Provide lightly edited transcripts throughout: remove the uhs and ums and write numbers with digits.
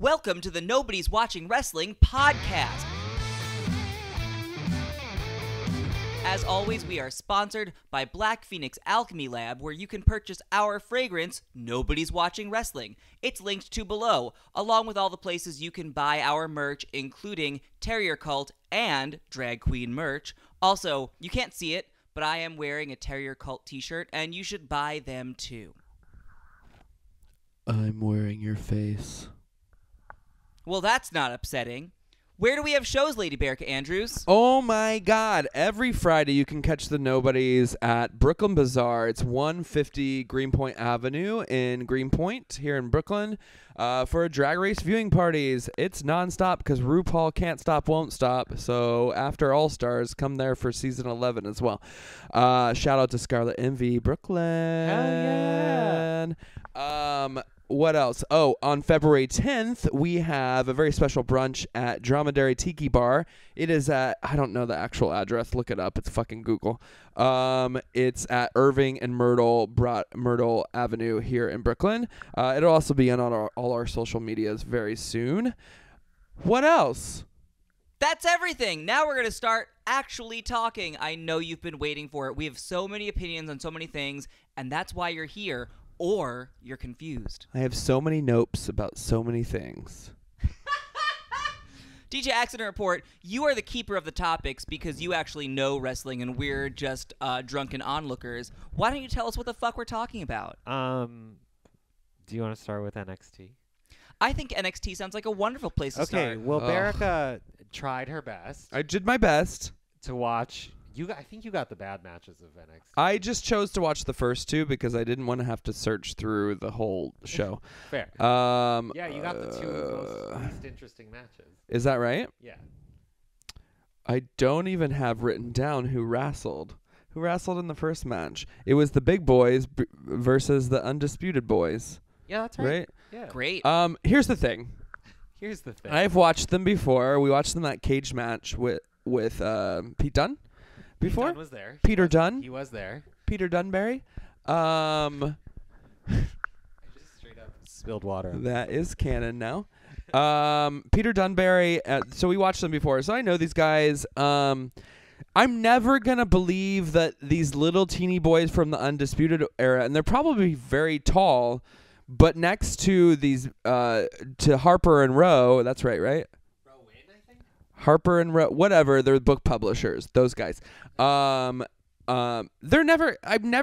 Welcome to the Nobodies Watching Wrestling podcast. As always, we are sponsored by Black Phoenix Alchemy Lab, where you can purchase our fragrance, Nobody's Watching Wrestling. It's linked to below, along with all the places you can buy our merch, including Terrier Cult and Drag Queen merch. Also, you can't see it, but I am wearing a Terrier Cult t-shirt, and you should buy them too. I'm wearing your face. Well, that's not upsetting. Where do we have shows, Lady Bearca Andrews? Oh my God. Every Friday you can catch the Nobodies at Brooklyn Bazaar. It's 150 Greenpoint Avenue in Greenpoint here in Brooklyn for drag race viewing parties. It's nonstop because RuPaul can't stop, won't stop. So after All Stars, come there for season 11 as well. Shout out to Scarlet Envy, Brooklyn. Hell yeah. What else? Oh, on February 10th, we have a very special brunch at Dromedary Tiki Bar. It is at, I don't know the actual address. Look it up. It's fucking Google. It's at Irving and Myrtle Avenue here in Brooklyn. It'll also be on all our social medias very soon. What else? That's everything. Now we're going to start actually talking. I know you've been waiting for it. We have so many opinions on so many things, and that's why you're here. Or you're confused. I have so many nopes about so many things. DJ Accident Report, you are the keeper of the topics because you actually know wrestling and we're just drunken onlookers. Why don't you tell us what the fuck we're talking about? Do you want to start with NXT? I think NXT sounds like a wonderful place to start. Okay, well, Bearca tried her best I did my best to watch. I think you got the bad matches of NXT. I just chose to watch the first two because I didn't want to have to search through the whole show. Fair. Yeah, you got the two least interesting matches. Is that right? Yeah. I don't even have written down who wrestled. Who wrestled in the first match? It was the Big Boys versus the Undisputed Boys. Yeah, that's right. Right? Yeah. Great. Here's the thing. I've watched them before. We watched them that cage match with Pete Dunne. Before? Pete Dunne was there. Peter Dunne? He was there. Peter Dunbury. I just straight up spilled water. That is canon now. Peter Dunbury. So we watched them before. So I know these guys. I'm never going to believe that these little teeny boys from the Undisputed era, and they're probably very tall, but next to these, to Harper and Row, that's right? Harper and Row, whatever, they're book publishers, those guys. I'm never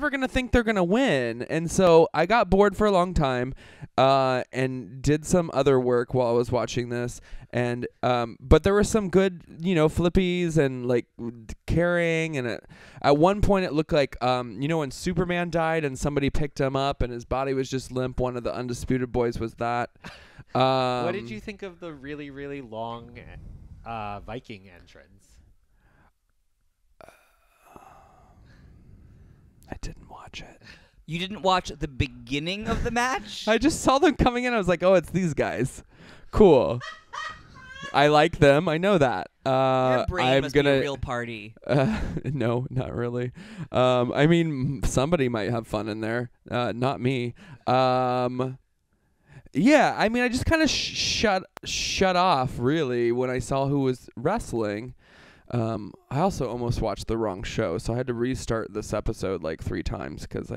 gonna think they're gonna win, and so I got bored for a long time, and did some other work while I was watching this, and but there were some good, flippies and like carrying, and at one point it looked like when Superman died and somebody picked him up and his body was just limp. One of the Undisputed Boys was that. What did you think of the really, really long Viking entrance? I didn't watch it. You didn't watch the beginning of the match? I just saw them coming in. I was like, oh, it's these guys. Cool. I like them. I know that. Your brain must be a real party. No, not really. I mean, somebody might have fun in there. Not me. Yeah, I mean, I just kind of shut off, really, when I saw who was wrestling. I also almost watched the wrong show, so I had to restart this episode like 3 times because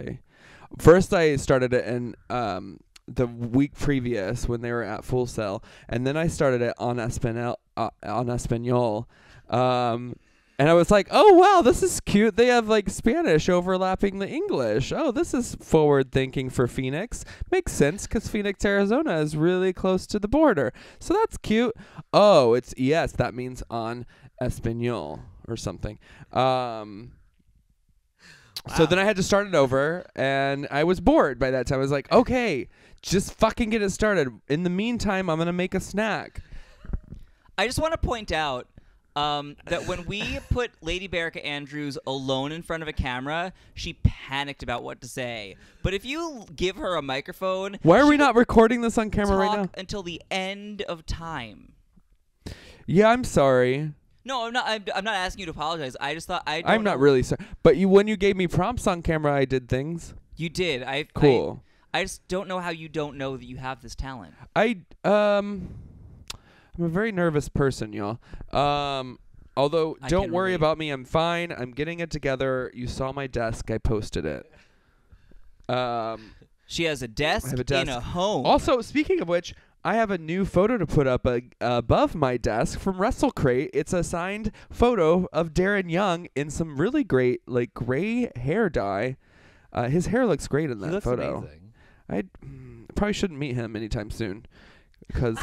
first I started it in the week previous when they were at Full Sail, and then I started it on Espanol, and I was like, oh, wow, this is cute. They have, like, Spanish overlapping the English. Oh, this is forward-thinking for Phoenix. Makes sense because Phoenix, Arizona is really close to the border. So that's cute. Oh, it's ES. That means on Espanol or something. Wow. So then I had to start it over, and I was bored by that time. I was like, okay, just fucking get it started. In the meantime, I'm going to make a snack. I just want to point out that when we put Lady Bearca Andrews alone in front of a camera, she panicked about what to say. But if you give her a microphone... Why are we not recording this on camera right now? Until the end of time. Yeah, I'm sorry. No, I'm not. I'm not asking you to apologize. I just thought I'm not really sorry. But when you gave me prompts on camera, I did things. You did. Cool. I just don't know how you don't know that you have this talent. I'm a very nervous person, y'all. Although, don't worry about me. I'm fine. I'm getting it together. You saw my desk. I posted it. She has a desk, in a home. Also, speaking of which, I have a new photo to put up above my desk from WrestleCrate. It's a signed photo of Darren Young in some really great, like, gray hair dye. His hair looks great in that photo. Amazing. I probably shouldn't meet him anytime soon because,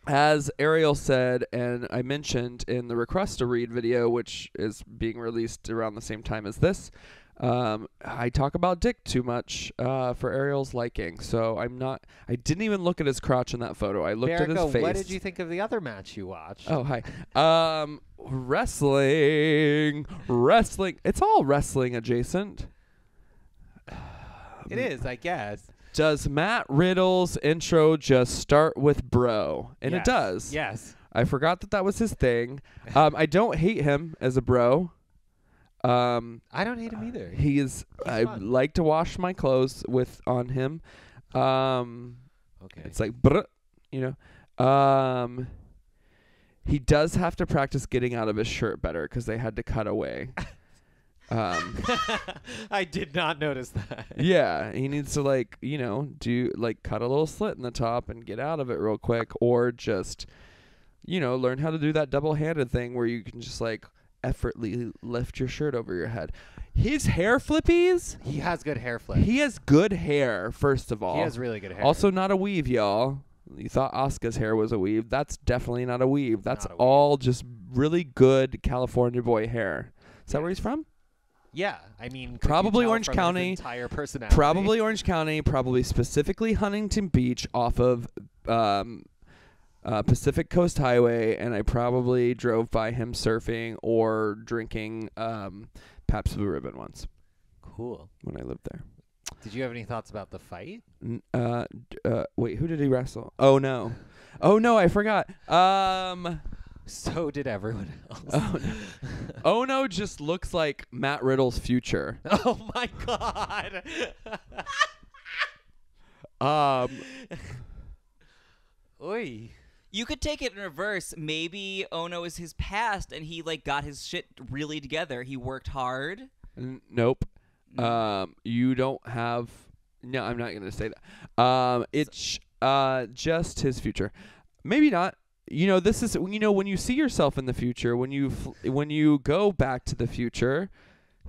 as Ariel said, and I mentioned in the Request to Read video, which is being released around the same time as this, I talk about dick too much for Ariel's liking. So I didn't even look at his crotch in that photo. I looked at his face. What did you think of the other match you watched? Oh, hi. Wrestling. It's all wrestling adjacent. It is, I guess. Does Matt Riddle's intro just start with bro? And it does. Yes. I forgot that was his thing. I don't hate him as a bro. I don't hate him either. I like to wash my clothes on him. Okay. It's like, you know. He does have to practice getting out of his shirt better because they had to cut away. I did not notice that. Yeah, he needs to cut a little slit in the top and get out of it real quick, or just, learn how to do that double-handed thing where you can just effortlessly lift your shirt over your head. His hair flippies. He has good hair flip. He has good hair. First of all, he has really good hair. Also, not a weave, y'all. You thought Asuka's hair was a weave. That's definitely not a weave. That's not a weave. All just really good California boy hair. Is that where he's from? Yeah, I mean, probably Orange County. Entire personality. Probably Orange County. Probably specifically Huntington Beach, off of Pacific Coast Highway, and I probably drove by him surfing or drinking Pabst Blue Ribbon once. Cool. When I lived there. Did you have any thoughts about the fight? Wait, who did he wrestle? Oh no, I forgot. So did everyone else. Ohno just looks like Matt Riddle's future. Oh my god. Oy. You could take it in reverse. Maybe Ohno is his past, and he got his shit really together. He worked hard. Nope. You don't have. No, I'm not gonna say that. It's just his future. Maybe not. This is when you see yourself in the future. When you go back to the future,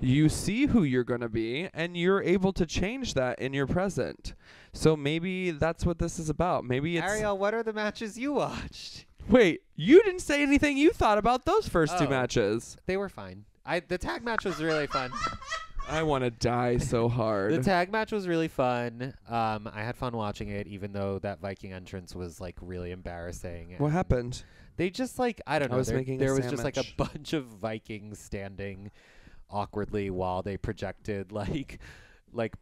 you see who you're gonna be, and you're able to change that in your present. So maybe that's what this is about. Maybe it's Ariel. What are the matches you watched? Wait, you didn't say anything you thought about those first two matches. They were fine. The tag match was really fun. I want to die so hard. The tag match was really fun. I had fun watching it, even though that Viking entrance was really embarrassing. What happened? They just I don't know. There was just a sandwich. bunch of Vikings standing awkwardly while they projected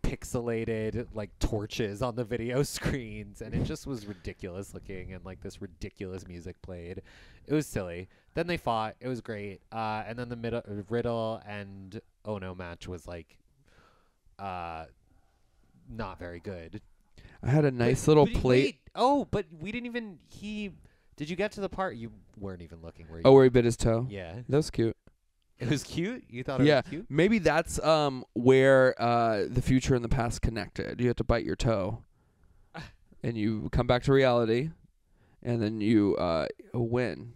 pixelated torches on the video screens, and it just was ridiculous looking, and this ridiculous music played. It was silly. Then they fought. It was great. And then the Riddle and Ohno match was not very good. I had a nice little plate. But we didn't even. Did you get to the part you weren't even looking? Where you? Oh, where he bit his toe. Yeah, that was cute. It was cute? You thought it was cute? Maybe that's where the future and the past connected. You have to bite your toe, and you come back to reality, and then you win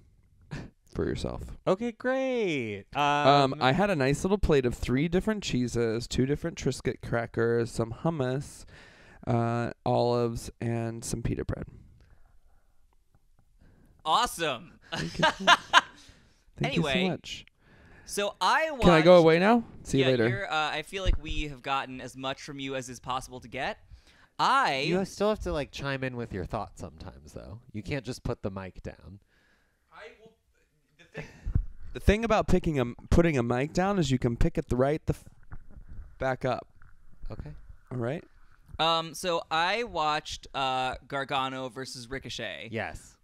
for yourself. Okay, great. I had a nice little plate of 3 different cheeses, 2 different Triscuit crackers, some hummus, olives, and some pita bread. Awesome. Thank you so much. So I watched. Can I go away now? See you later. I feel like we have gotten as much from you as is possible to get. You still have to chime in with your thoughts sometimes, though. You can't just put the mic down. The thing about putting a mic down is you can pick it back up. Okay. All right. So I watched Gargano versus Ricochet. Yes.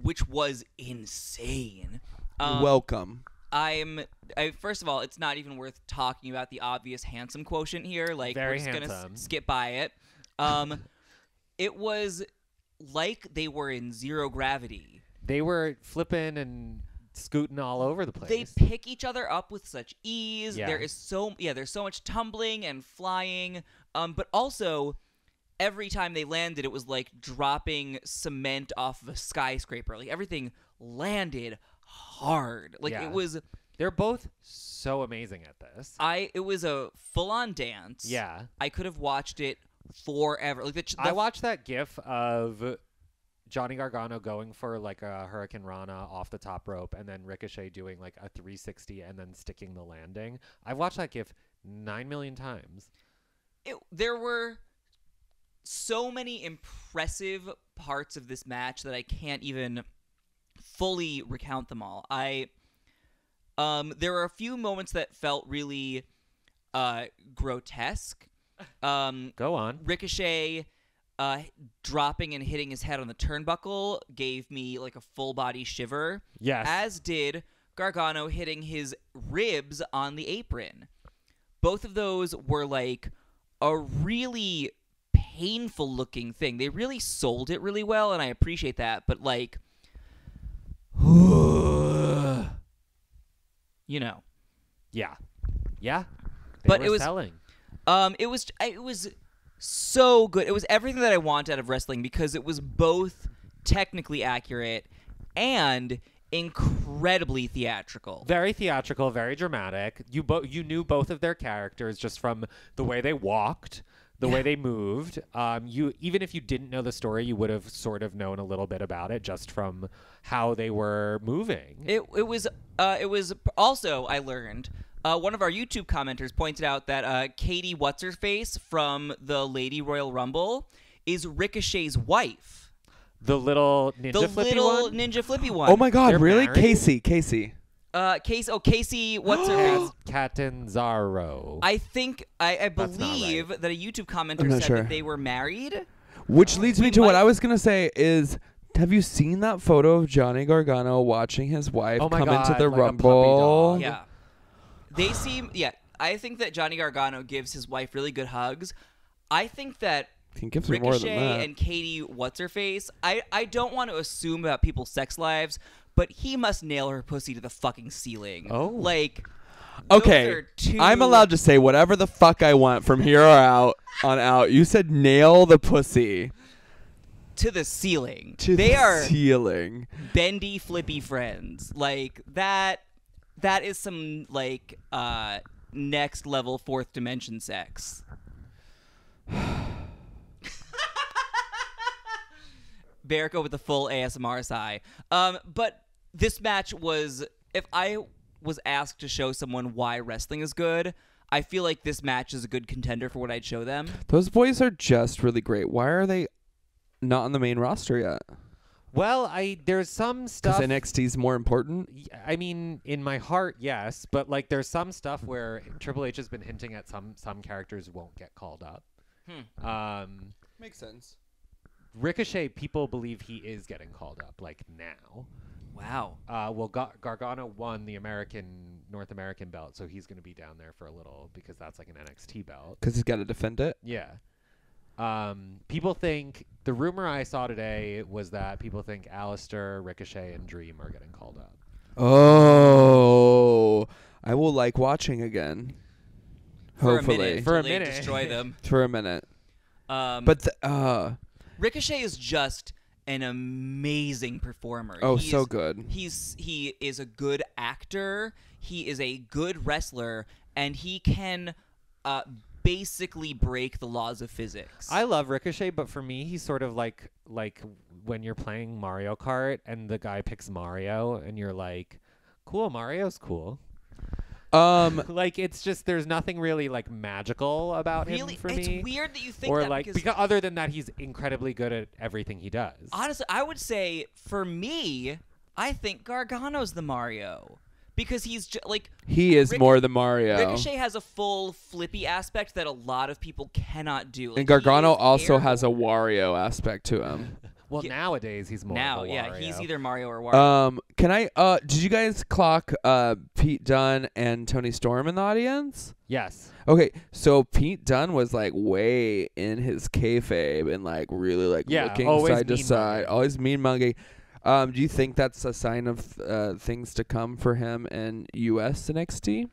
Which was insane. You're welcome. First of all, it's not even worth talking about the obvious handsome quotient here. Like, Very we're just handsome. gonna skip by it. It was like they were in zero gravity. They were flipping and scooting all over the place. They pick each other up with such ease. Yeah. There's so much tumbling and flying. But also, every time they landed, it was like dropping cement off of a skyscraper. Like, everything landed hard. Like, Yeah. it was. They're both so amazing at this. It was a full-on dance. Yeah. I could have watched it forever. Like, I watched that GIF of Johnny Gargano going for like a Hurricane Rana off the top rope, and then Ricochet doing like a 360 and then sticking the landing. I've watched that GIF 9 million times. There were so many impressive parts of this match that I can't even fully recount them all. There were a few moments that felt really grotesque. Go on. Ricochet dropping and hitting his head on the turnbuckle gave me like a full body shiver. Yes. As did Gargano hitting his ribs on the apron. Both of those were like a really painful looking thing. They really sold it really well, and I appreciate that. But like, you know. Yeah. Yeah. But were it was selling. It was so good. It was everything that I want out of wrestling because it was both technically accurate and incredibly theatrical. Very theatrical, very dramatic. You knew both of their characters just from the way they walked, the way they moved. You even if you didn't know the story, you would have sort of known a little bit about it just from how they were moving. It was also, I learned, one of our YouTube commenters pointed out that Katie What's-Her-Face from the Lady Royal Rumble is Ricochet's wife. The little ninja flippy one? Ninja flippy one. Oh my God! They're Really, married? Casey? Casey What's-Her-Face. Catanzaro. I think I That's not believe right. that a YouTube commenter I'm not said sure. that they were married. Which leads me to what might- I was gonna say is, have you seen that photo of Johnny Gargano watching his wife Oh my come into God, the like a puppy Rumble? dog. Yeah. They seem, I think that Johnny Gargano gives his wife really good hugs. I think that He gives her more than Ricochet that. and Katie What's-Her-Face, I don't want to assume about people's sex lives, but he must nail her pussy to the fucking ceiling. Oh. Like, those Okay, are two... I'm allowed to say whatever the fuck I want from here on out. You said nail the pussy to the ceiling. to They the are ceiling. bendy, flippy friends. Like, that is some, like, next level fourth dimension sex. Berico with the full ASMR sigh. But this match was, if I was asked to show someone why wrestling is good, I feel like this match is a good contender for what I'd show them. Those boys are just really great. Why are they not on the main roster yet? Well, there's some Because stuff. NXT's more important. I mean, in my heart, yes, but like there's some stuff where Triple H has been hinting at some characters won't get called up. Makes sense. Ricochet, people believe he is getting called up, like now. Wow. Well, Gargano won the North American belt, so he's going to be down there for a little because that's like an NXT belt. Because he's got to defend it. Yeah. People think, the rumor I saw today was that people think Alistair, Ricochet, and Dream are getting called up. Oh, I will like watching again. Hopefully. For a minute. minute. Destroy them. For a minute. But But Ricochet is just an amazing performer. so good. He is a good actor. He is a good wrestler, and he can basically break the laws of physics. I love Ricochet, but for me, he's sort of like when you're playing Mario Kart and the guy picks Mario, and you're like, cool, Mario's cool. Like it's just there's nothing really like magical about him for me. It's weird that you think or that like because other than that, he's incredibly good at everything he does. honestly, I would say for me, I think Gargano's the Mario because he's like He is more the Mario. Ricochet has a full flippy aspect that a lot of people cannot do. Like, And Gargano he is also has a airborne. Wario aspect to him. Well, nowadays he's more of a Wario. he's either Mario or Wario. Can I did you guys clock Pete Dunne and Tony Storm in the audience? Yes. Okay, so Pete Dunne was like way in his kayfabe and like really like looking side to side, always mean mugging. Do you think that's a sign of things to come for him in U.S. NXT?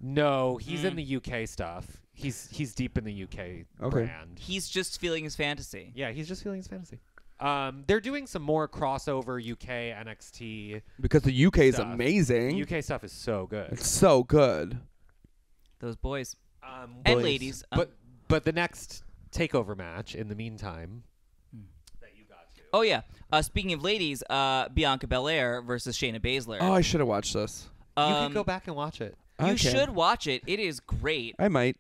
No, he's in the UK stuff. He's deep in the UK brand. He's just feeling his fantasy. Yeah, he's just feeling his fantasy. They're doing some more crossover UK NXT because the UK is stuff. amazing. The UK stuff is so good. It's so good. Those boys. And Boys. ladies. But the next takeover match in the meantime that you got to. Oh, yeah. Speaking of ladies, Bianca Belair versus Shayna Baszler. Oh, I should have watched this. You can go back and watch it. You should watch it. It is great. I might.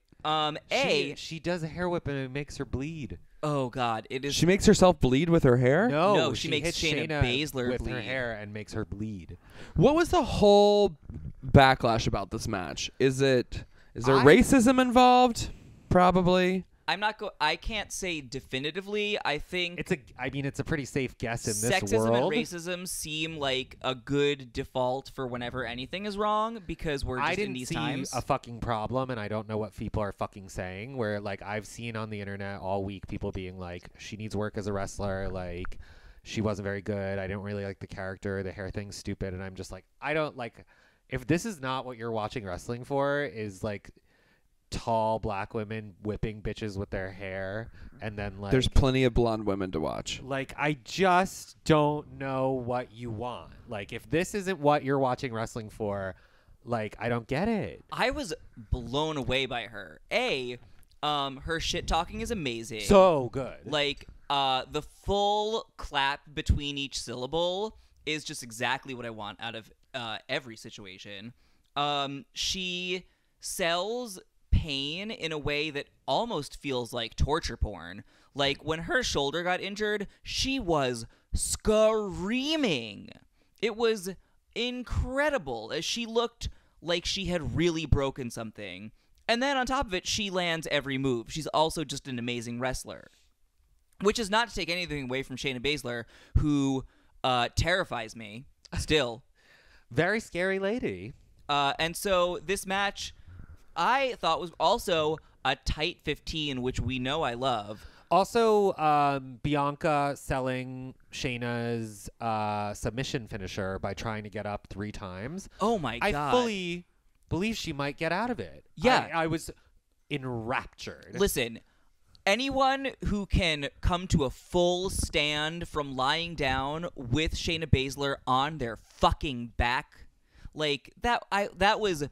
She does a hair whip and it makes her bleed. Oh God, it is. She makes herself bleed with her hair? No, she makes hits Shayna Baszler with bleed. her hair and makes her bleed. What was the whole backlash about this match? Is there racism involved? Probably. I can't say definitively. I think it's a pretty safe guess in this sexism world. and racism seem like a good default for whenever anything is wrong because we're just in these times. I didn't see a fucking problem, and I don't know what people are fucking saying. Where like I've seen on the internet all week people being like, she needs work as a wrestler. Like she wasn't very good. I didn't really like the character. The hair thing's stupid, and I'm just like, I don't like. If this is not what you're watching wrestling for, is like tall black women whipping bitches with their hair, and then like there's plenty of blonde women to watch. Like I just don't know what you want. Like if this isn't what you're watching wrestling for, like I don't get it. I was blown away by her. Her shit talking is amazing. So good. Like the full clap between each syllable is just exactly what I want out of every situation. She sells pain in a way that almost feels like torture porn. Like when her shoulder got injured, she was screaming. It was incredible as she looked like she had really broken something. And then on top of it, she lands every move. She's also just an amazing wrestler. Which is not to take anything away from Shayna Baszler, who terrifies me still. Very scary lady. And so this match I thought was also a tight 15, which we know I love. Also, Bianca selling Shayna's submission finisher by trying to get up 3 times. Oh, my God. I fully believe she might get out of it. Yeah. I was enraptured. Listen, anyone who can come to a full stand from lying down with Shayna Baszler on their fucking back, like, that was...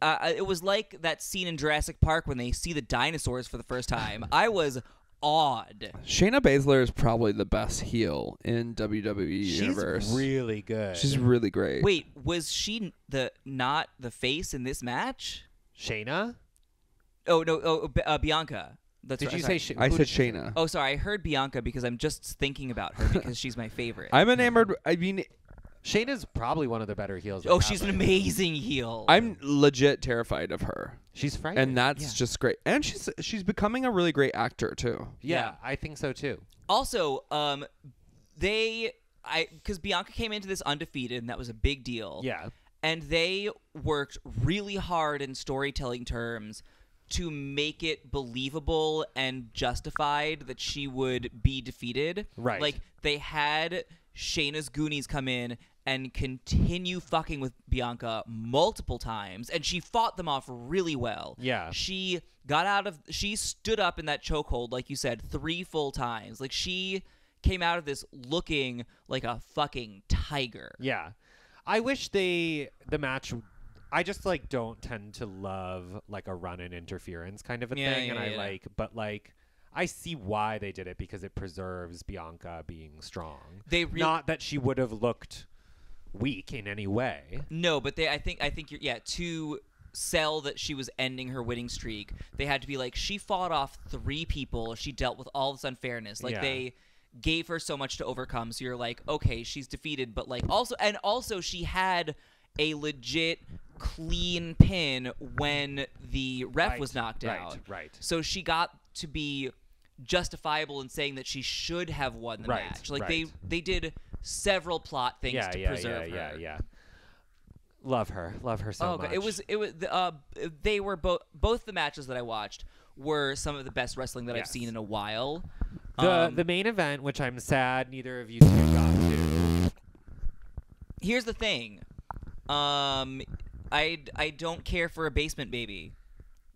it was like that scene in Jurassic Park when they see the dinosaurs for the first time. I was awed. Shayna Baszler is probably the best heel in WWE universe. She's really good. She's really great. Wait, was she not the face in this match? Shayna? Oh, no, Bianca. That's Did right. you say Shayna? I said Shayna. Oh, sorry. I heard Bianca because I'm just thinking about her because she's my favorite. I'm enamored. I mean... Shayna's probably one of the better heels. Oh, she's an amazing heel. I'm legit terrified of her. She's frightening. And that's just great. And she's becoming a really great actor too. Yeah, I think so too. Also, because Bianca came into this undefeated, and that was a big deal. Yeah. And they worked really hard in storytelling terms to make it believable and justified that she would be defeated. Right. Like, they had Shayna's Goonies come in and continue fucking with Bianca multiple times, and she fought them off really well. Yeah. She stood up in that chokehold, like you said, 3 full times. Like, she came out of this looking like a fucking tiger. Yeah. I wish the match... I just, like, don't tend to love, like, a run-in interference kind of a thing, and but, like... I see why they did it because it preserves Bianca being strong. Not that she would have looked weak in any way. No, but I think to sell that she was ending her winning streak, they had to be like, she fought off 3 people, she dealt with all this unfairness. Like, they gave her so much to overcome, so you're like, okay, she's defeated, but like also she had a legit clean pin when the ref was knocked out. Right. So she got to be justifiable in saying that she should have won the Right, match. Like right. they did several plot things to preserve her. Yeah. Love her so much. They were both the matches that I watched were some of the best wrestling that I've Yes. seen in a while. The main event, which I'm sad neither of you two got to. Here's the thing. I don't care for a basement baby.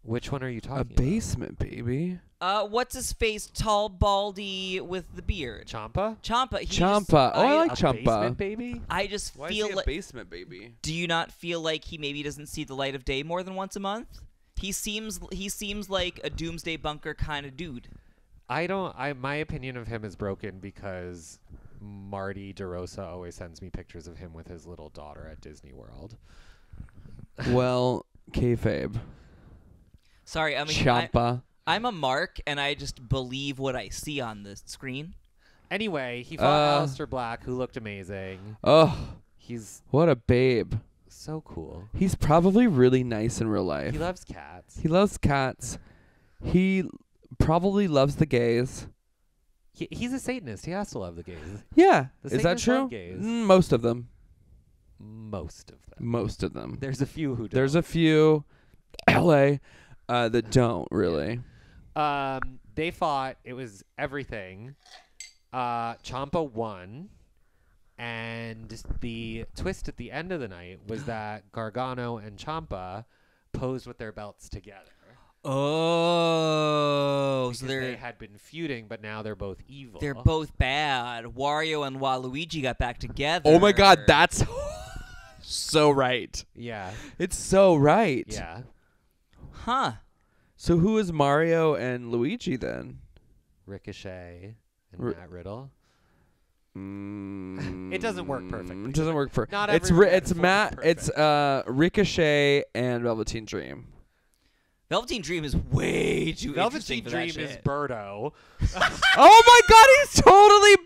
Which one are you talking A basement baby. What's his face? Tall, baldy with the beard. Champa? Ciampa. Ciampa. I like A Ciampa. basement baby? I just Why feel is he like. a basement baby? Do you not feel like he maybe doesn't see the light of day more than once a month? He seems like a doomsday bunker kind of dude. My opinion of him is broken because Marty DeRosa always sends me pictures of him with his little daughter at Disney World. Well, kayfabe. Sorry, I mean, Ciampa. I'm a mark, and I just believe what I see on the screen. Anyway, he fought Aleister Black, who looked amazing. Oh, He's what a babe. so cool. He's probably really nice in real life. He loves cats. He loves cats. He probably loves the gays. He's a Satanist. He has to love the gays. Yeah. The Is that Satanists true? love gays. Most of them. Most of them. Most of them. There's a few who don't. There's a few LA that don't really. They fought. It was everything. Ciampa won. And the twist at the end of the night was that Gargano and Ciampa posed with their belts together. Oh, Because they had been feuding, but now they're both evil. they're both bad. Wario and Waluigi got back together. Oh my God, that's so right. Yeah. It's so right. Yeah. Huh. So who is Mario and Luigi then? Ricochet and Matt Riddle. It doesn't work perfectly. It doesn't work Not it's every it's metaphor Matt. is It's Ricochet and Velveteen Dream. Velveteen Dream is way too Velveteen interesting for Dream that is shit. Birdo. Oh my God, he's totally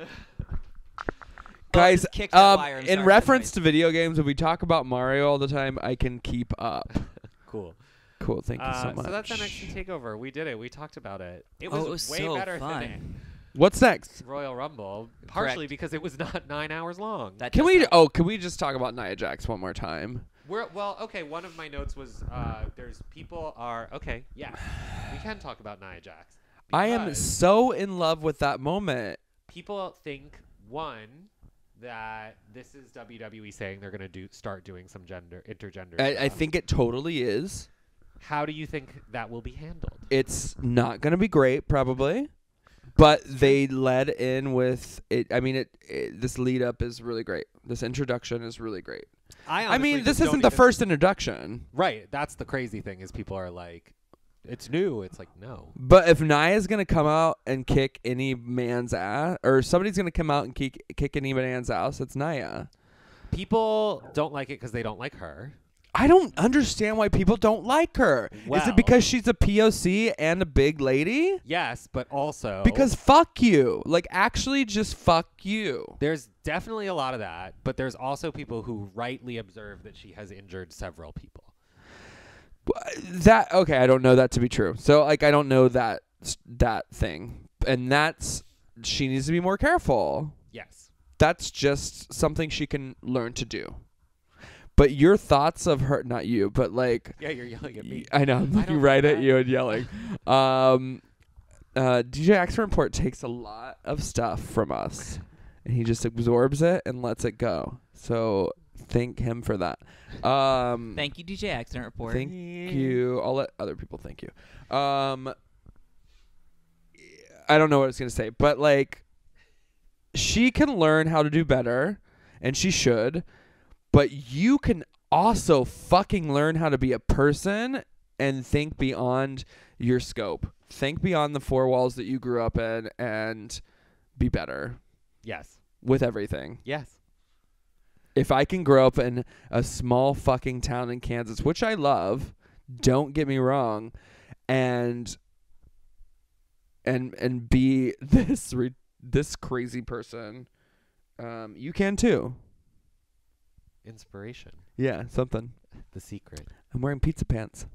Birdo. Guys, just kicked that wire and in started reference the to video games, when we talk about Mario all the time, I can keep up. Cool. Cool, thank you so much. So that's NXT Takeover. We did it. We talked about it. It Oh, was, it was way so better fun. than What's next? Royal Rumble, partially Correct. because it was not 9 hours long. That Can just we? happened. Oh, can we just talk about Nia Jax one more time? Okay, one of my notes was there's people are okay, yes. We can talk about Nia Jax. I am because so in love with that moment. people think that this is WWE saying they're going to start doing some intergender I stuff. think it totally is. How do you think that will be handled? It's not going to be great, probably. But they led in with it. I mean, this lead up is really great. This introduction is really great. I mean, this isn't the first introduction. Right. That's the crazy thing is people are like, it's new. It's like, no. But if Nia's going to come out and kick any man's ass, or somebody's going to come out and kick any man's ass, it's Nia. People don't like it because they don't like her. I don't understand why people don't like her. Is Well- it because she's a POC and a big lady? Yes, but also Because fuck you. Like, actually, just fuck you. there's definitely a lot of that, but there's also people who rightly observe that she has injured several people. Okay, I don't know that to be true. So, like, I don't know that thing. And she needs to be more careful. Yes. That's just something she can learn to do. But your thoughts of her, not you, but like, Yeah, you're yelling at me. I know, I'm looking don't right know at that. you and yelling. DJ Expert Report takes a lot of stuff from us, and he just absorbs it and lets it go. So thank him for that. Thank you, DJ Accident Report. Thank you. I'll let other people thank you. I don't know what I was going to say, but like, she can learn how to do better, and she should. But you can also fucking learn how to be a person and think beyond your scope. Think beyond the four walls that you grew up in and be better Yes. with everything. Yes. If I can grow up in a small fucking town in Kansas, which I love, don't get me wrong, and be this crazy person, you can too. Inspiration. Yeah, something. The secret. I'm wearing pizza pants.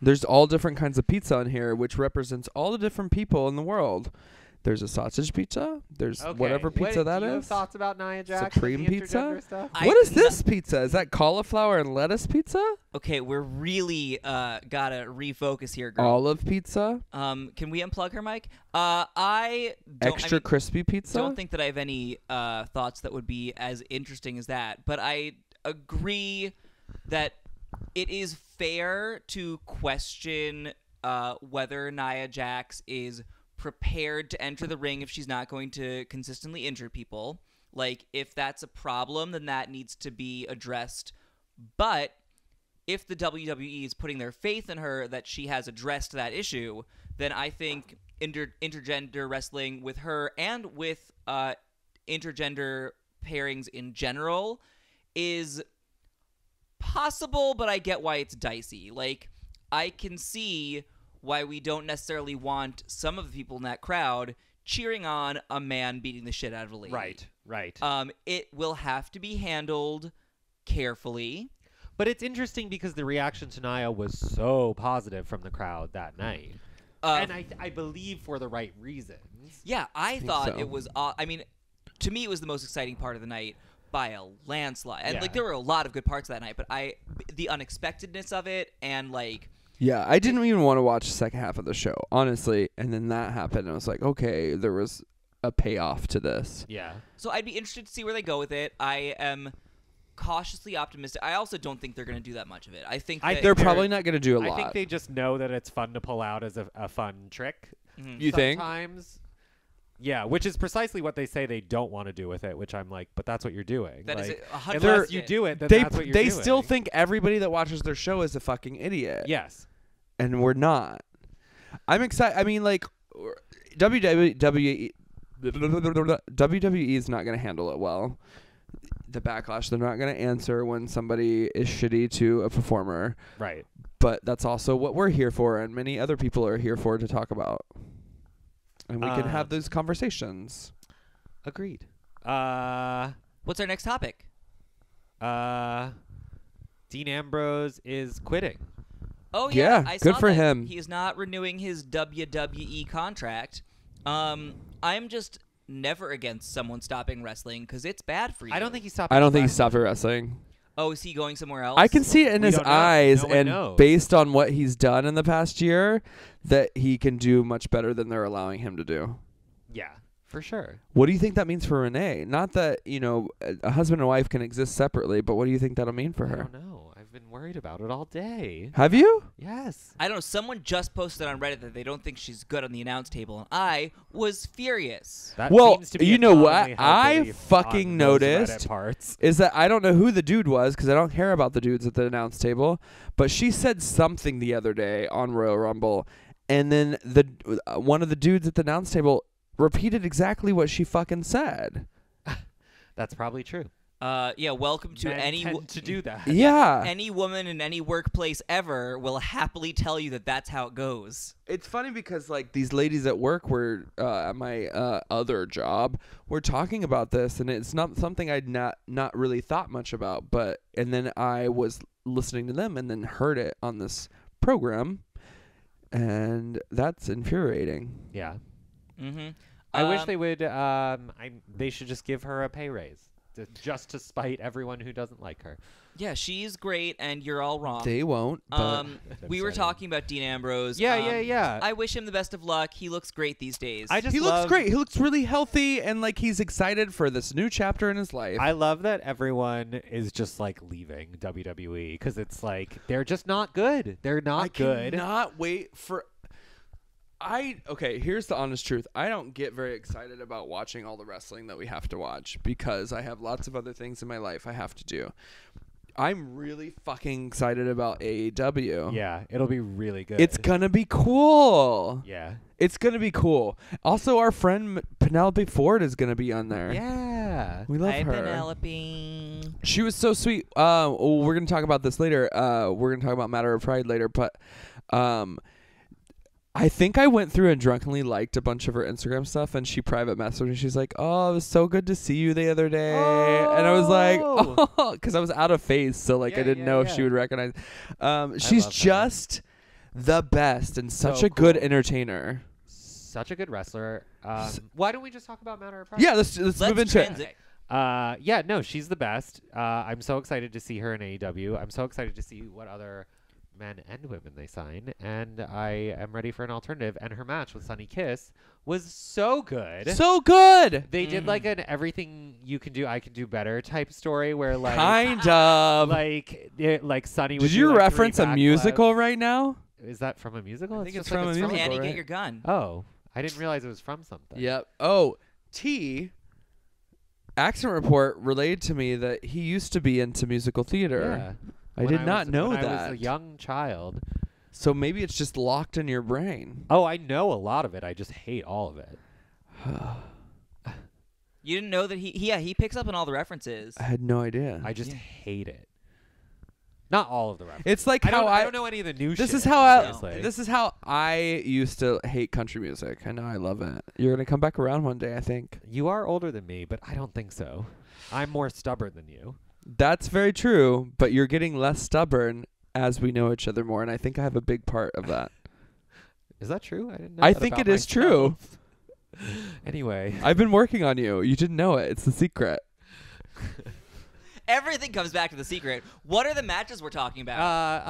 There's all different kinds of pizza on here, which represents all the different people in the world. There's a sausage pizza. There's whatever pizza that do you have is. thoughts about Nia Jax? Supreme and the pizza? intergender Stuff? What is this pizza? Is that cauliflower and lettuce pizza? Okay, we're really gotta refocus here, girl. Olive pizza? Can we unplug her mic? I don't, Extra crispy pizza? don't think that I have any thoughts that would be as interesting as that, but I agree that it is fair to question whether Nia Jax is prepared to enter the ring if she's not going to consistently injure people. Like, if that's a problem, then that needs to be addressed. But if the WWE is putting their faith in her that she has addressed that issue, then I think intergender wrestling with her and with intergender pairings in general is possible, but I get why it's dicey. Like, I can see why we don't necessarily want some of the people in that crowd cheering on a man beating the shit out of a lady. Right. It will have to be handled carefully. But it's interesting because the reaction to Nia was so positive from the crowd that night. And I believe for the right reasons. Yeah, I thought so. it was... I mean, to me, it was the most exciting part of the night by a landslide. And, like, there were a lot of good parts of that night, but the unexpectedness of it and, like... Yeah, I didn't even want to watch the second half of the show, honestly. And then that happened, and I was like, okay, there was a payoff to this. Yeah. So I'd be interested to see where they go with it. I am cautiously optimistic. I also don't think they're going to do that much of it. I think They're probably not going to do a lot. I think they just know that it's fun to pull out as a fun trick. Mm-hmm. You think? Sometimes. Yeah, which is precisely what they say they don't want to do with it, which I'm like, but that's what you're doing. That is like, 100%. unless you do it, then that's what you're doing. They still think everybody that watches their show is a fucking idiot. Yes. And we're not. I'm excited. I mean, like, WWE is not going to handle it well. The backlash, they're not going to answer when somebody is shitty to a performer. Right. But that's also what we're here for, and many other people are here for to talk about. And we can have those conversations. Agreed. What's our next topic? Dean Ambrose is quitting. Oh, yeah. I good saw for that. him. He is not renewing his WWE contract. I'm just never against someone stopping wrestling because it's bad for you. I don't think he stopped. I don't think he stopped wrestling. Oh, is he going somewhere else? I can see it in We his don't know. eyes, No one and knows. based on what he's done in the past year, that he can do much better than they're allowing him to do. Yeah, for sure. What do you think that means for Renee? Not that, a husband and wife can exist separately, but what do you think that'll mean for I her? don't know. I've been worried about it all day. Have you? Yes. I don't know. Someone just posted on Reddit that they don't think she's good on the announce table, and I was furious. That Well, seems to be you a know what? commonly held I belief fucking on those noticed Reddit parts. Is that I don't know who the dude was because I don't care about the dudes at the announce table, but she said something the other day on Royal Rumble, and then one of the dudes at the announce table repeated exactly what she fucking said. That's probably true. Yeah, welcome to Men any tend to do that. Yeah. any woman in any workplace ever will happily tell you that that's how it goes. It's funny because, like, these ladies at work were at my other job were talking about this, and it's not something I'd not really thought much about. And then I was listening to them and then heard it on this program, and that's infuriating. Yeah. Mm-hmm. I wish they would. They should just give her a pay raise, just to spite everyone who doesn't like her. Yeah, she's great, and you're all wrong. They won't. But We were upsetting. talking about Dean Ambrose. Yeah. I wish him the best of luck. He looks great these days. he looks great. He looks really healthy, and like he's excited for this new chapter in his life. I love that everyone is just like leaving WWE because it's like they're just not good. They're not good. I cannot wait for. Okay, here's the honest truth. I don't get very excited about watching all the wrestling that we have to watch because I have lots of other things in my life I have to do. I'm really fucking excited about AEW. Yeah, it'll be really good. It's gonna be cool. Yeah. It's gonna be cool. Also, our friend Penelope Ford is gonna be on there. Yeah. We love Hi, her. Penelope. She was so sweet. We're gonna talk about this later. We're gonna talk about Matter of Pride later, but I think I went through and drunkenly liked a bunch of her Instagram stuff, and she private messaged me. She's like, "Oh, it was so good to see you the other day," and I was like, "Oh," because I was out of phase, so like I didn't know if she would recognize. She's love her. just the best and such So a good cool. entertainer. Such a good wrestler. Why don't we just talk about Matter of Pride? Yeah, let's move into it. transit. Yeah, no, she's the best. I'm so excited to see her in AEW. I'm so excited to see what other men and women they sign, and I am ready for an alternative. And her match with Sunny Kiss was so good. So good. They did like an everything you can do, I can do better type story where like Kind of. like Sunny. would Did do, you like, 3 reference a backflips. musical right now? Is that from a musical? I think it's just like from a musical. Annie, right? get your gun. Oh, I didn't realize it was from something. Yep. Oh, Accident Report relayed to me that he used to be into musical theater. Yeah. I did not know when that. I was a young child. So maybe it's just locked in your brain. Oh, I know a lot of it. I just hate all of it. You didn't know that he picks up on all the references. I had no idea. I just hate it. Not all of the references. It's like I how don't know any of the new This shit. is how I. obviously. This is how I used to hate country music. I know I love it. You're gonna come back around one day, I think. You are older than me, but I don't think so. I'm more stubborn than you. That's very true, but you're getting less stubborn as we know each other more, and I think I have a big part of that. Is that true? I didn't know I that think about it is true. myself. Anyway. I've been working on you. You didn't know it. It's the secret. Everything comes back to the secret. What are the matches we're talking about?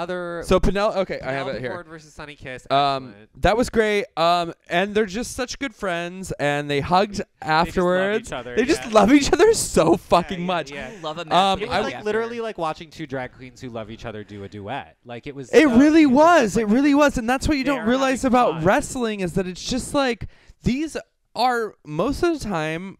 So Okay, I have it here. Ford versus Sunny Kiss. That was great. And they're just such good friends, and they hugged afterwards. each other, They just yeah. love each other so fucking much. yeah. I love a match. It was I like after. literally like watching two drag queens who love each other do a duet. Like it was. It so- really was. was. It really was. And that's what you don't They're realize having about fun. wrestling is that it's just like these are most of the time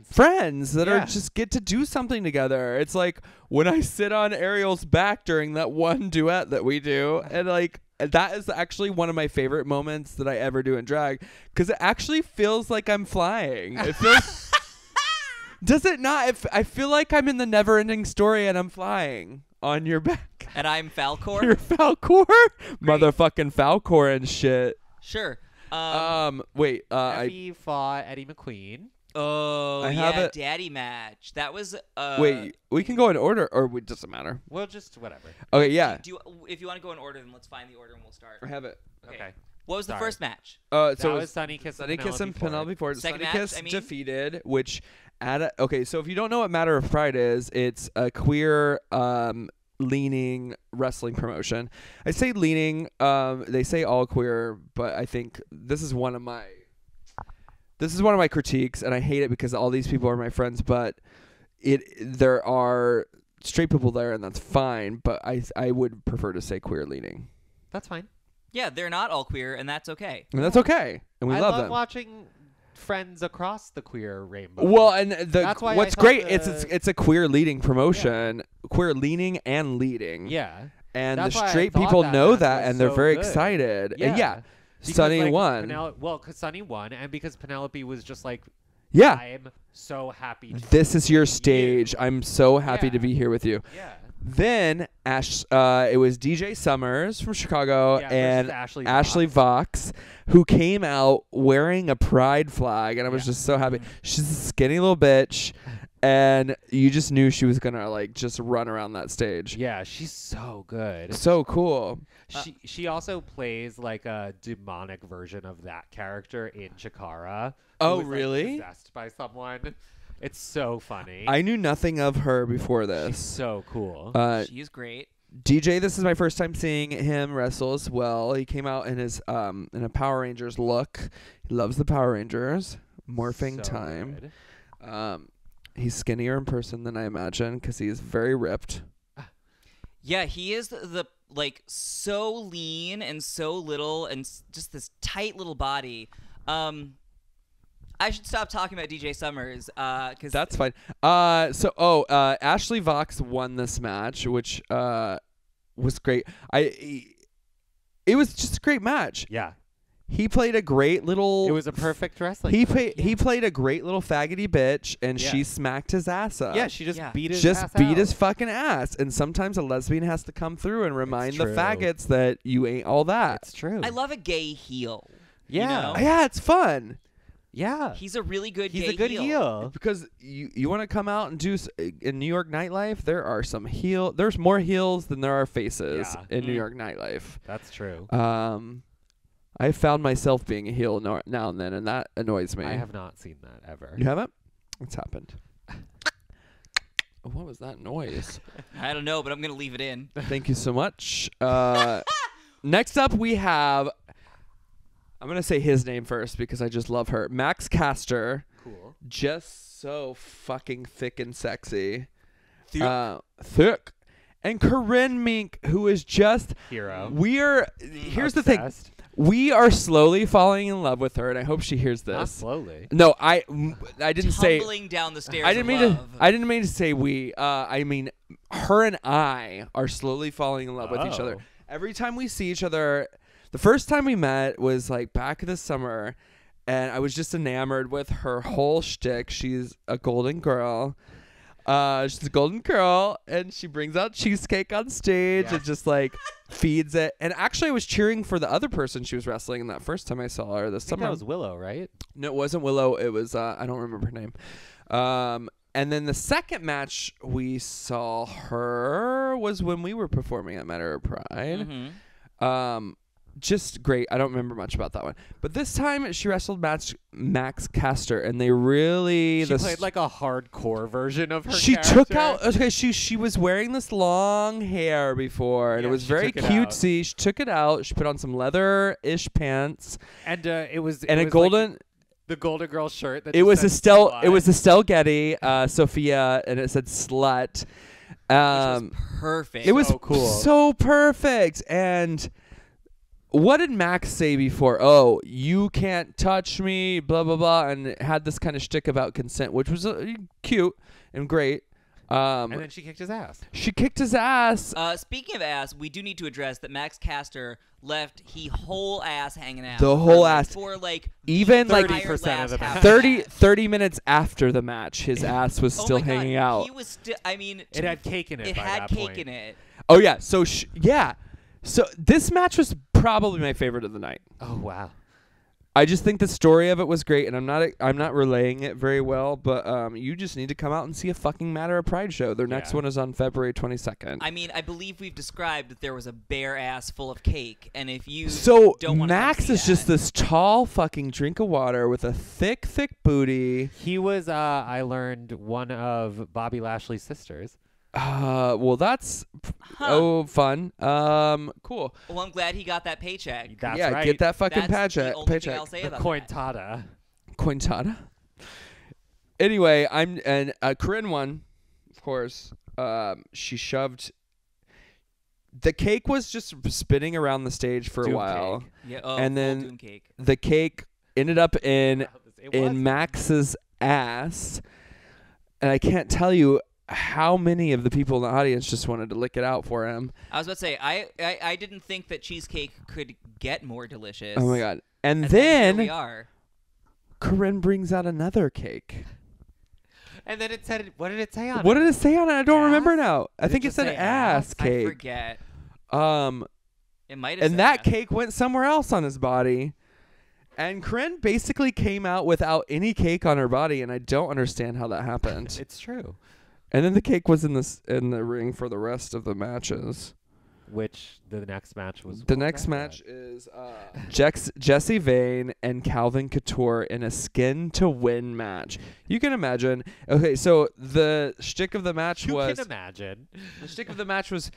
friends that are Yeah. just get to do something together. It's like when I sit on Ariel's back during that one duet that we do, and like that is actually one of my favorite moments that I ever do in drag because it actually feels like I'm flying. It feels. Does it not? I feel like I'm in the never-ending story and I'm flying on your back. And I'm Falcor. You're Falcor, motherfucking Falcor and shit. Sure. Wait. Effie fought Eddie McQueen. Oh, I yeah, have it. daddy match. That was. Wait. We can go in order, or it doesn't matter. Well, just whatever. Okay. Yeah. If you want to go in order, then let's find the order and we'll start. I have it. Okay. What was the Sorry. first match? So That it was Sunny Kiss and Penelope Ford. Second Sunny match, Kiss I mean? defeated, which okay. So if you don't know what Matter of Pride is, it's a queer leaning wrestling promotion. I say leaning. They say all queer, but I think this is one of my critiques, and I hate it because all these people are my friends. But there are straight people there, and that's fine. But I would prefer to say queer leaning, That's fine. Yeah, they're not all queer, and that's okay. and that's okay, and we I love love them. watching friends across the queer rainbow. Well, and That's why I what's thought great, the- it's a queer leading promotion, queer leaning and leading. Yeah. And That's the why I straight thought people that know match that, was and they're so very good. excited. And Yeah. Because, Sunny like, won. Because Sunny won, and because Penelope was just like, Yeah. I'm so happy to This is your you. stage. I'm so happy to Yeah. be here with you. Yeah. Then it was DJ Summers from Chicago Yeah, and versus Ashley Vox, who came out wearing a pride flag, and I was Yeah. just so happy. She's a skinny little bitch, and you just knew she was gonna like just run around that stage. Yeah, she's so good. So cool. She also plays like a demonic version of that character in Chikara. Oh, who is, like, really? possessed by someone. It's so funny. I knew nothing of her before She's this. so cool. She's great. DJ, this is my first time seeing him wrestle as well. He came out in his in a Power Rangers look. He loves the Power Rangers. Morphing So time. good. He's skinnier in person than I imagine because he's very ripped. Yeah, he is the like so lean and so little and just this tight little body. I should stop talking about DJ Summers because That's fine. Ashley Vox won this match, which was great. It was just a great match. Yeah. He played a great little. It was a perfect wrestling. He match. played a great little faggoty bitch, and Yeah. she smacked his ass up. Yeah, she just Yeah. beat his just ass beat out. his fucking ass. And sometimes a lesbian has to come through and remind the true. faggots that you ain't all that. It's true. I love a gay heel. Yeah. You know? Yeah, it's fun. Yeah. He's a really good He's gay a good heel. Because you want to come out and do in New York nightlife, there are some there's more heels than there are faces in New York nightlife. That's true. I found myself being a heel now and then, and that annoys me. I have not seen that ever. You haven't? What's happened? What was that noise? I don't know, but I'm gonna leave it in. Thank you so much. Next up, we have. I'm gonna say his name first because I just love her. Max Caster. Cool. Just so fucking thick and sexy. Thick. And Corinne Mink, who is just hero. Here's the thing. We are slowly falling in love with her, and I hope she hears this. Not slowly. No, I didn't say. Tumbling down the stairs. I didn't mean to say we. I mean, her and I are slowly falling in love with each other. Every time we see each other, the first time we met was like back this summer, and I was just enamored with her whole shtick. She's a golden girl. She's a golden girl, and she brings out cheesecake on stage and just like feeds it. And actually, I was cheering for the other person she was wrestling in that first time I saw her this summer. That was Willow, right? No, it wasn't Willow. It was I don't remember her name. And then the second match we saw her was when we were performing at Matter of Pride. Mm-hmm. Just great. I don't remember much about that one. But this time she wrestled Max Caster, and they really... She played like a hardcore version of her She character. took out... Okay, she was wearing this long hair before, and it was very cutesy. She took it out. She put on some leather-ish pants. And it was a golden... Like the Golden Girl shirt. That it was Estelle Getty, Sophia, and it said slut. Which was perfect. It was so cool. So perfect. And... what did Max say before? Oh, you can't touch me, blah, blah, blah. And it had this kind of shtick about consent, which was cute and great. And then she kicked his ass. She kicked his ass. Speaking of ass, we do need to address that Max Caster left he whole ass hanging out. The whole ass. For like even like 30% of the match. 30 minutes after the match, his ass was still hanging out. He was still, I mean. It had cake in it. It had cake in it. Oh, yeah. So, So this match was probably my favorite of the night. Oh wow! I just think the story of it was great, and I'm not relaying it very well, but you just need to come out and see a fucking Matter of Pride show. Their next one is on February 22nd. I mean, I believe we've described that there was a bare ass full of cake, and if you don't want Max is just this tall fucking drink of water with a thick booty. He was I learned one of Bobby Lashley's sisters. Well, that's fun. Cool. Well, I'm glad he got that paycheck. That's yeah, right. Get that fucking That's paycheck. the only thing I'll say The about cointada. Cointada. Anyway, Corinne won, of course. She shoved. The cake was just spinning around the stage for a while, cake. Yeah, and then Doom cake. the cake ended up in It was. Max's ass, and I can't tell you how many of the people in the audience just wanted to lick it out for him. I was about to say, I didn't think that cheesecake could get more delicious. Oh my god! And here then we are. Corinne brings out another cake. And then it said, what did it say on it? What did it say on it? I don't Ass? remember now. I Did think it it just said say ass ass? cake. I forget. It might have. And said that ass. cake went somewhere else on his body. And Corinne basically came out without any cake on her body, and I don't understand how that happened. It's true. And then the cake was in the ring for the rest of the matches. Which the next match was. The next match is Jesse Vane and Calvin Couture in a skin-to-win match. You can imagine. Okay, so the shtick of the match You was... can imagine. The shtick of the match was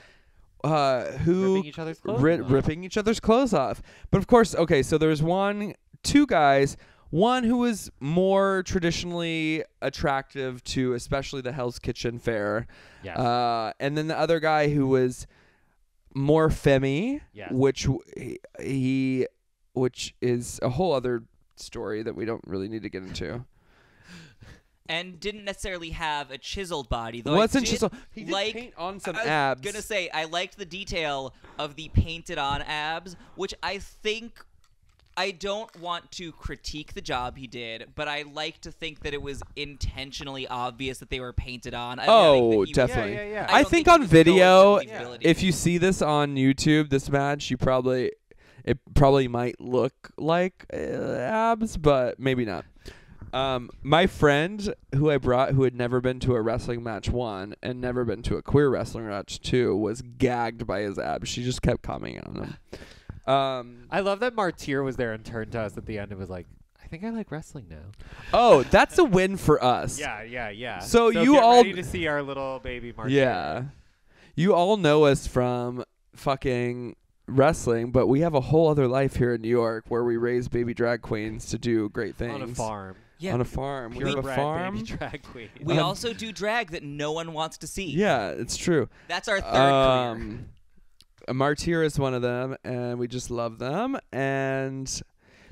who... Ripping each other's clothes off. Ripping each other's clothes off. But of course, okay, so there's two guys... One who was more traditionally attractive to especially the Hell's Kitchen fare. Yes. And then the other guy who was more femmy, Yes. which is a whole other story that we don't really need to get into. And didn't necessarily have a chiseled body, though. Wasn't chiseled. He did like, paint on some I was abs. gonna say, I liked the detail of the painted on abs, which I think... I don't want to critique the job he did, but I like to think that it was intentionally obvious that they were painted on. Definitely. Yeah. I think on video, Yeah. if you see this on YouTube, this match, it probably might look like abs, but maybe not. My friend who I brought, who had never been to a wrestling match 1 and never been to a queer wrestling match 2, was gagged by his abs. She just kept commenting on them. I love that Martyr was there and turned to us at the end and was like, I think I like wrestling now. Oh, that's a win for us. Yeah. So you get all ready to see our little baby Martyr. Yeah. You all know us from fucking wrestling, but we have a whole other life here in New York where we raise baby drag queens to do great things. On a farm. Yeah. On a farm. We have a farm. Baby drag queen. We also do drag that no one wants to see. Yeah, it's true. That's our third career. Martyr is one of them, and we just love them. And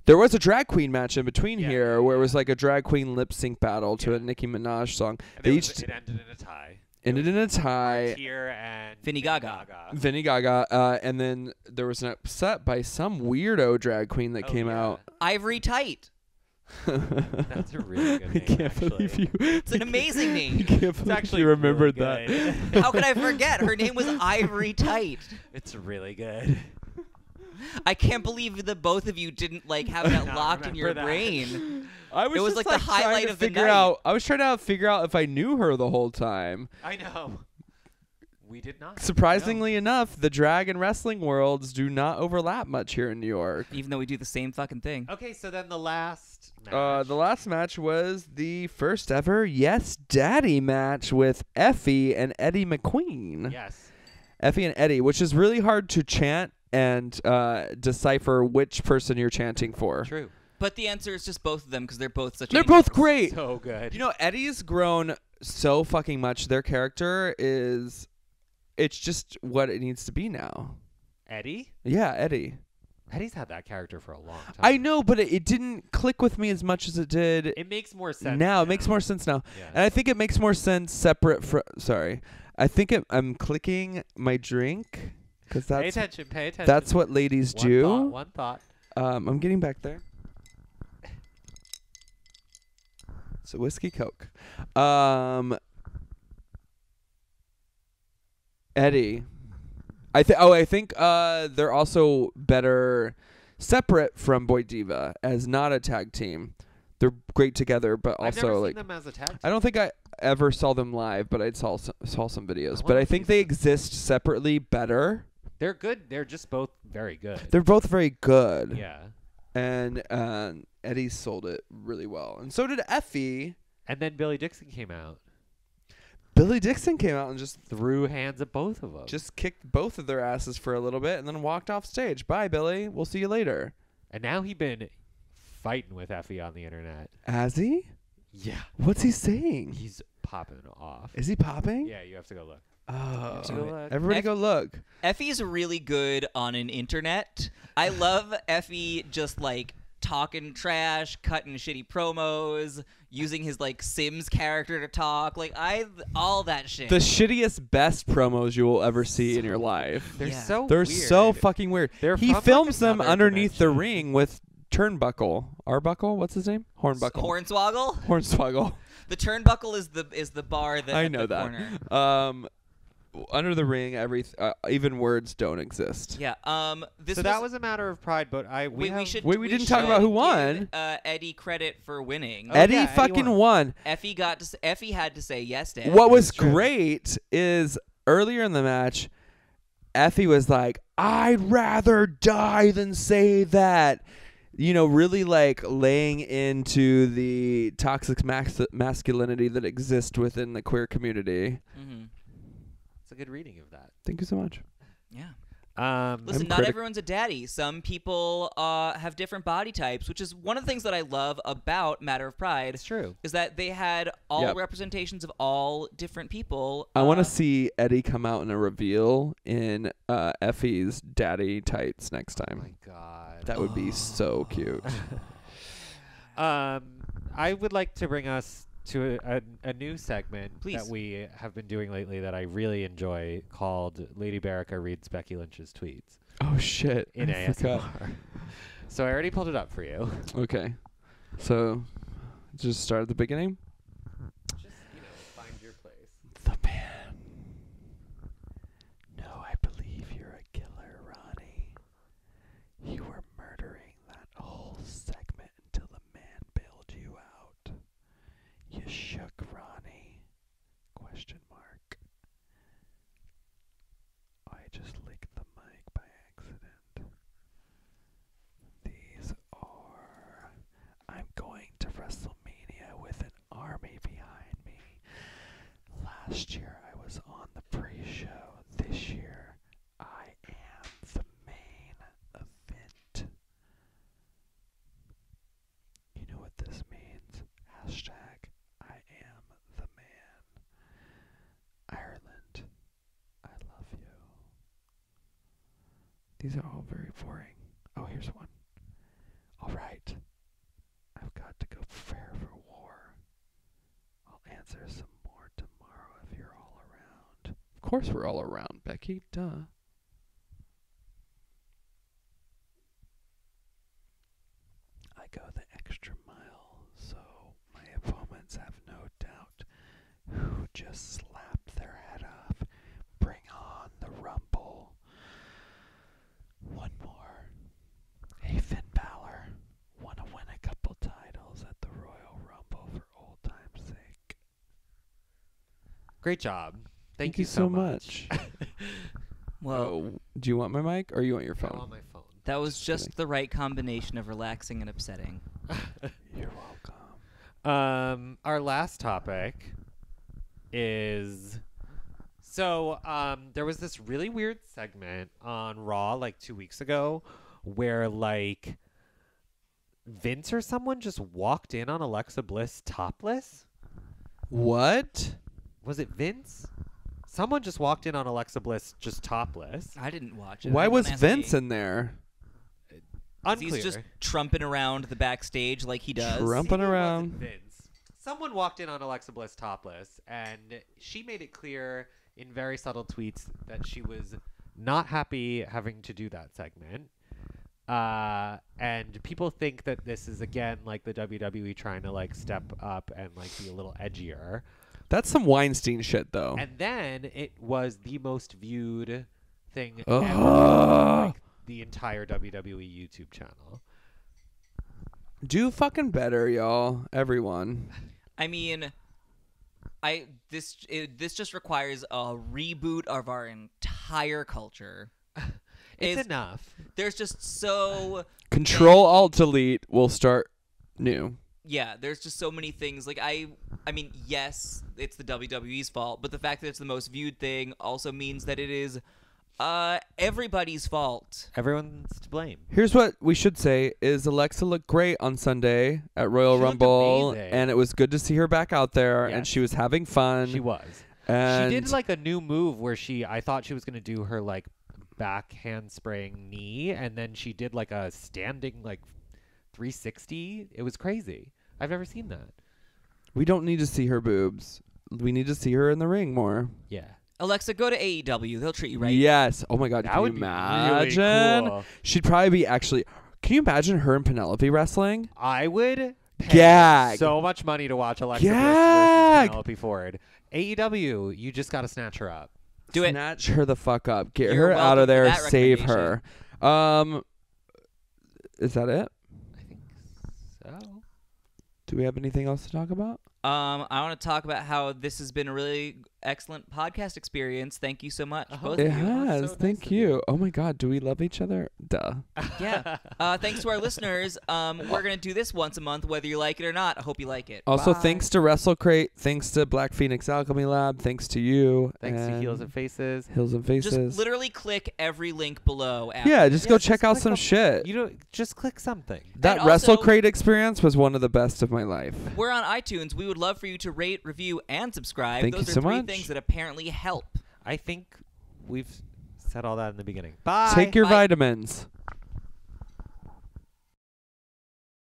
there was a drag queen match in between here where it was like a drag queen lip sync battle to a Nicki Minaj song. It ended in a tie. Ended in a tie. Martyr and Vinny Gaga. Vinny Gaga. And then there was an upset by some weirdo drag queen that came out. Ivory Tight. That's a really good name. I can't believe you. It's an amazing I name. can't believe you remembered really that. How could I forget? Her name was Ivory Tight. It's really good. I can't believe that both of you didn't like have that Not locked in your remember that. brain. I was It was just, like the trying highlight to of the figure night. out. I was trying to figure out if I knew her the whole time. I know. We did not. Surprisingly enough, the drag and wrestling worlds do not overlap much here in New York. Even though we do the same fucking thing. Okay, so then the last match. The last match was the first ever Yes Daddy match with Effie and Eddie McQueen. Yes. Effie and Eddie, which is really hard to chant and decipher which person you're chanting for. True. But the answer is just both of them because they're both such. They're both great. So good. You know, Eddie's grown so fucking much. Their character is, it's just what it needs to be now. Eddie? Yeah, Eddie. Eddie's had that character for a long time. I know, but it didn't click with me as much as it did. It makes more sense now. It makes more sense now. Yeah. And I think it makes more sense separate from, sorry. I think I'm clicking my drink because Pay that's, attention. Pay attention. that's what ladies do. One thought. I'm getting back there. So whiskey Coke. Eddie. I think they're also better separate from Boy Diva as not a tag team. They're great together, but I've also never like seen them as a tag team. I don't think I ever saw them live, but I saw some videos. But wanna I think see they some. exist separately better. They're good. They're just both very good. They're both very good. Yeah. And Eddie sold it really well, and so did Effie. And then Billy Dixon came out. Billy Dixon came out and just Threw hands at both of them. just kicked both of their asses for a little bit and then walked off stage. Bye, Billy. We'll see you later. And now he been fighting with Effie on the internet. Has he? Yeah. What's he saying? He's popping off. Is he popping? Yeah, you have to go look. Oh, to go look. everybody go look. Effie's really good on an internet. I love Effie just like talking trash, cutting shitty promos, using his like Sims character to talk. Like all that shit. The shittiest, best promos you will ever see in your life. They're Yeah. so They're weird. so fucking weird. They're He from, like, films them another underneath the dimension. ring with Turnbuckle. Arbuckle? What's his name? Hornbuckle. Hornswoggle. Hornswoggle. The turnbuckle is the bar that I at know the that. corner. Under the ring, even words don't exist. Yeah. This So that was a matter of pride, but we should. Wait, we didn't talk about who should won. give, Eddie credit for winning. Oh, Eddie yeah, Eddie fucking won. won. Effie had to say yes to Eddie. What was True. great is earlier in the match, Effie was like, "I'd rather die than say that." You know, really like laying into the toxic masculinity that exists within the queer community. Mm-hmm. It's a good reading of that. Thank you so much. Yeah. Um, Listen, I'm not critic- everyone's a daddy. Some people have different body types, which is one of the things that I love about Matter of Pride. it's true. Is that they had all Yep. representations of all different people. I want to see Eddie come out in a reveal in Effie's daddy tights next Oh time. my god. That would be so cute. I would like to bring us to a new segment Please. that we have been doing lately that I really enjoy called Lady Berica Reads Becky Lynch's Tweets Oh shit! in I forgot. ASMR. So I already pulled it up for you. Okay, so just start at the beginning. Just, find your place. The man. No, I believe you're a killer, Ronnie. You were murdering that whole segment until the man bailed you out. army behind me. Last year I was on the pre-show. This year I am the main event. You know what this means? Hashtag I am the man. Ireland, I love you. These are all very boring. Oh, here's one. All right. I've got to go prepare for war. I'll answer some more tomorrow if you're all around. Of course we're all around, Becky. Duh. I go the extra mile, so my opponents have no doubt who just slapped their head off. Bring on the rumble. One more. Hey, Finn Balor. Want to win a couple titles at the Royal Rumble for old time's sake. Great job. Thank you so much. Well, do you want my mic or you want your phone? I want my phone. that was just the right combination of relaxing and upsetting. You're welcome. Our last topic is there was this really weird segment on Raw like 2 weeks ago where like Vince or someone just walked in on Alexa Bliss topless. What? Was it Vince? Someone just walked in on Alexa Bliss just topless. I didn't watch it. Why was Don't ask Vince me. in there? Unclear. He's just trumping around the backstage like he does. Trumping It around. wasn't Vince. Someone walked in on Alexa Bliss topless, and she made it clear in very subtle tweets that she was not happy having to do that segment. And people think that this is again like the WWE trying to like step up and like be a little edgier. That's some Weinstein shit, though. And then it was the most viewed thing Ugh. ever on like, the entire WWE YouTube channel. Do fucking better, y'all. Everyone. I mean, this just requires a reboot of our entire culture. It's enough. There's just so Control Alt Delete will start new. yeah, there's just so many things. Like I mean, yes, it's the WWE's fault, but the fact that it's the most viewed thing also means that it is everybody's fault. Everyone's to blame. Here's what we should say is Alexa looked great on Sunday at Royal She looked Rumble, amazing. and it was good to see her back out there, and Yes. she was having fun. She was. And She did like a new move where I thought she was going to do her like back handspraying knee, and then she did like a standing like 360. It was crazy. I've never seen that. we don't need to see her boobs. We need to see her in the ring more. Yeah. Alexa, go to AEW. They'll treat you right. Yes. Oh my God. That Can you would be imagine? really cool. She'd probably be actually. Can you imagine her and Penelope wrestling? I would pay Gag. so much money to watch Alexa Bliss Gag. versus Penelope Ford. AEW, you just got to snatch her up. Do it. Snatch her the fuck up. Get You're her out of welcome for there. that Save her. Is that it? I think so. Do we have anything else to talk about? I want to talk about how this has been a really excellent podcast experience. Thank you so much, both It of you. has. has. so nice Thank of you. you. Oh my God. Do we love each other? Duh. Yeah. Thanks to our listeners. We're gonna do this once a month, whether you like it or not. I hope you like it. Also, Bye. thanks to WrestleCrate. Thanks to Black Phoenix Alchemy Lab. Thanks to you. Thanks to Heels and Faces. Heels and Faces. Just literally click every link below. After. Yeah, just go Yeah, check just out click some on- shit. You don't just click something. That And also- WrestleCrate experience was one of the best of my life. We're on iTunes. We would love for you to rate, review, and subscribe. Thank Those you are so three much. things that apparently help. I think we've said all that in the beginning. Bye. Take your Bye. vitamins.